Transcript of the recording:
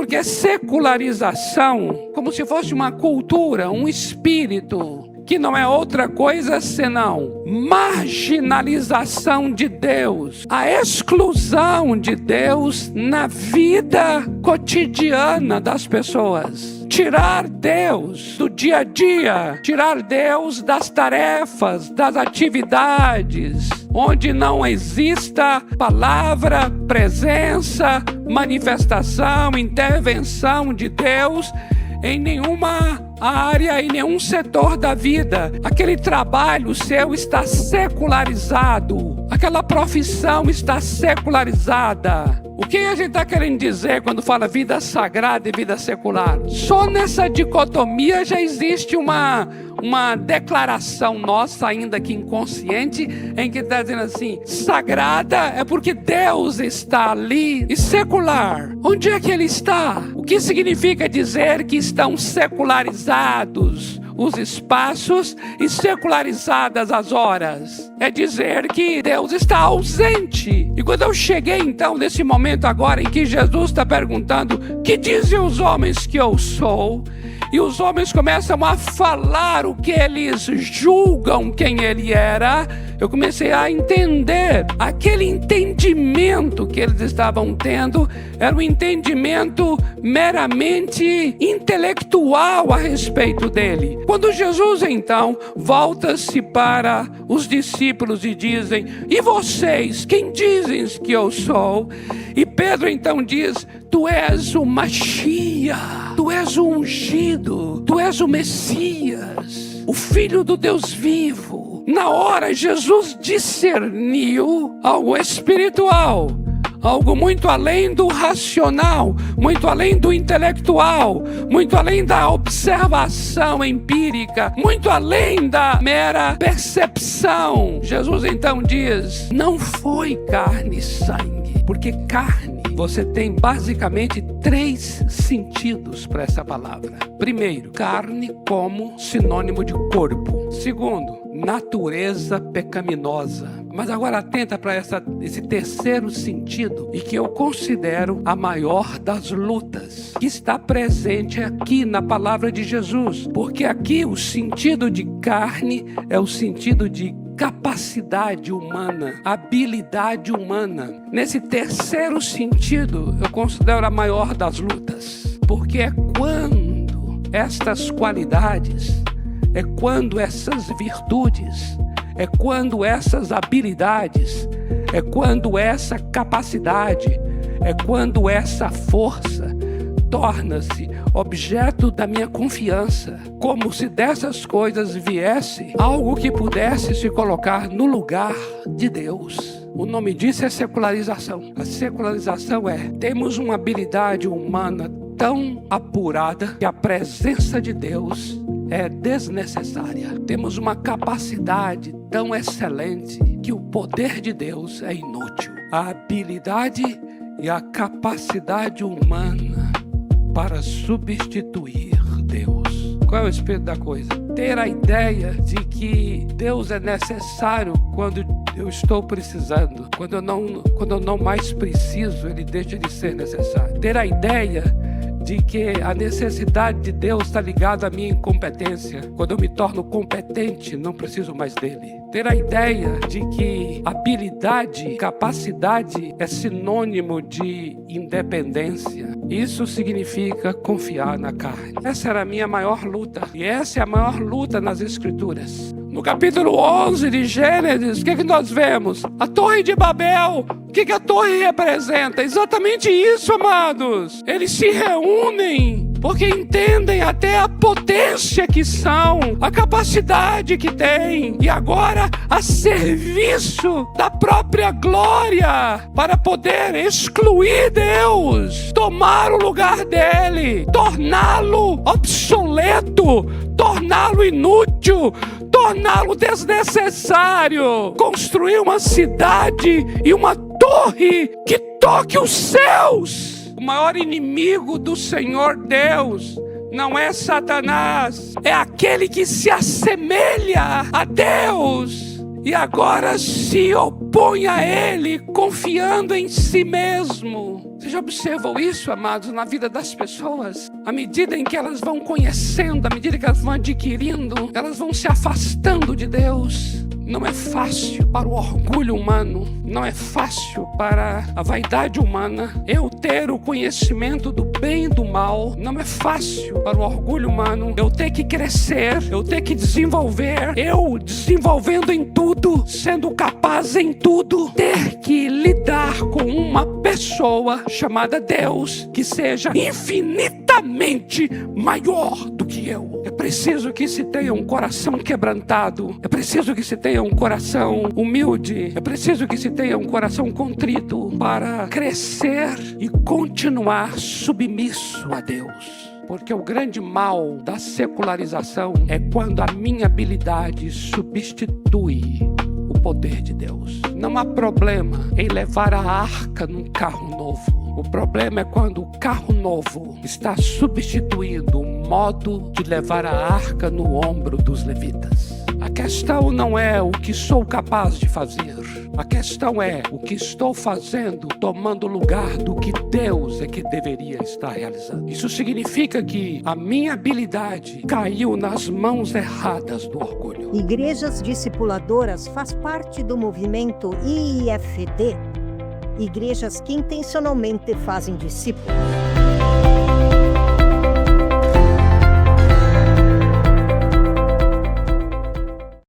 Porque secularização, como se fosse uma cultura, um espírito, que não é outra coisa senão marginalização de Deus, a exclusão de Deus na vida cotidiana das pessoas. Tirar Deus do dia a dia, tirar Deus das tarefas, das atividades, onde não exista palavra, presença, manifestação, intervenção de Deus em nenhuma área, em nenhum setor da vida. Aquele trabalho seu está secularizado, aquela profissão está secularizada. O que a gente está querendo dizer quando fala vida sagrada e vida secular? Só nessa dicotomia já existe uma declaração nossa, ainda que inconsciente, em que está dizendo assim: sagrada é porque Deus está ali, e secular, onde é que Ele está? O que significa dizer que estão secularizados os espaços e secularizadas as horas? É dizer que Deus está ausente. E quando eu cheguei então nesse momento agora em que Jesus está perguntando: que dizem os homens que eu sou? E os homens começam a falar o que eles julgam quem ele era. Eu comecei a entender. Aquele entendimento que eles estavam tendo era um entendimento meramente intelectual a respeito dele. Quando Jesus então volta-se para os discípulos e dizem: e vocês, quem dizem que eu sou? E Pedro então diz: tu és o Mashiach, tu és o ungido, tu és o Messias, o Filho do Deus vivo. Na hora, Jesus discerniu algo espiritual, algo muito além do racional, muito além do intelectual, muito além da observação empírica, muito além da mera percepção. Jesus então diz: não foi carne e sangue, porque carne, você tem basicamente 3 sentidos para essa palavra. Primeiro, carne como sinônimo de corpo. Segundo, natureza pecaminosa. Mas agora atenta para esse terceiro sentido, e que eu considero a maior das lutas, que está presente aqui na palavra de Jesus. Porque aqui o sentido de carne é o sentido de capacidade humana, habilidade humana. Nesse terceiro sentido, eu considero a maior das lutas, porque é quando estas qualidades, é quando essas virtudes, é quando essas habilidades, é quando essa capacidade, é quando essa força torna-se objeto da minha confiança, como se dessas coisas viesse algo que pudesse se colocar no lugar de Deus. O nome disso é secularização. A secularização temos uma habilidade humana tão apurada que a presença de Deus é desnecessária. Temos uma capacidade tão excelente que o poder de Deus é inútil. A habilidade e a capacidade humana para substituir Deus. Qual é o espírito da coisa? Ter a ideia de que Deus é necessário quando eu estou precisando. Quando eu não mais preciso, Ele deixa de ser necessário. Ter a ideia de que a necessidade de Deus está ligada à minha incompetência. Quando eu me torno competente, não preciso mais dele. Ter a ideia de que habilidade, capacidade é sinônimo de independência. Isso significa confiar na carne. Essa era a minha maior luta. E essa é a maior luta nas Escrituras. No capítulo 11 de Gênesis, o que nós vemos? A Torre de Babel. O que a torre representa? Exatamente isso, amados. Eles se reúnem porque entendem até a potência que são, a capacidade que têm, e agora a serviço da própria glória, para poder excluir Deus, tomar o lugar dele, torná-lo obsoleto, torná-lo inútil, torná-lo desnecessário, construir uma cidade e uma torre que toque os céus. O maior inimigo do Senhor Deus não é Satanás, é aquele que se assemelha a Deus e agora se opõe a Ele, confiando em si mesmo. Você já observam isso, amados, na vida das pessoas? À medida em que elas vão conhecendo, à medida que elas vão adquirindo, elas vão se afastando de Deus. Não é fácil para o orgulho humano, não é fácil para a vaidade humana eu ter o conhecimento do bem e do mal. Não é fácil para o orgulho humano eu ter que crescer, eu ter que desenvolver, eu desenvolvendo em tudo, sendo capaz em tudo, ter que lidar com uma pessoa chamada Deus que seja infinitamente maior do que eu. É preciso que se tenha um coração quebrantado, é preciso que se tenha um coração humilde, é preciso que se tenha um coração contrito para crescer e continuar submisso a Deus. Porque o grande mal da secularização é quando a minha habilidade substitui o poder de Deus. Não há problema em levar a arca num carro novo. O problema é quando o carro novo está substituindo o modo de levar a arca no ombro dos levitas. A questão não é o que sou capaz de fazer. A questão é o que estou fazendo, tomando lugar do que Deus é que deveria estar realizando. Isso significa que a minha habilidade caiu nas mãos erradas do orgulho. Igrejas discipuladoras faz parte do movimento IIFD, igrejas que intencionalmente fazem discípulos.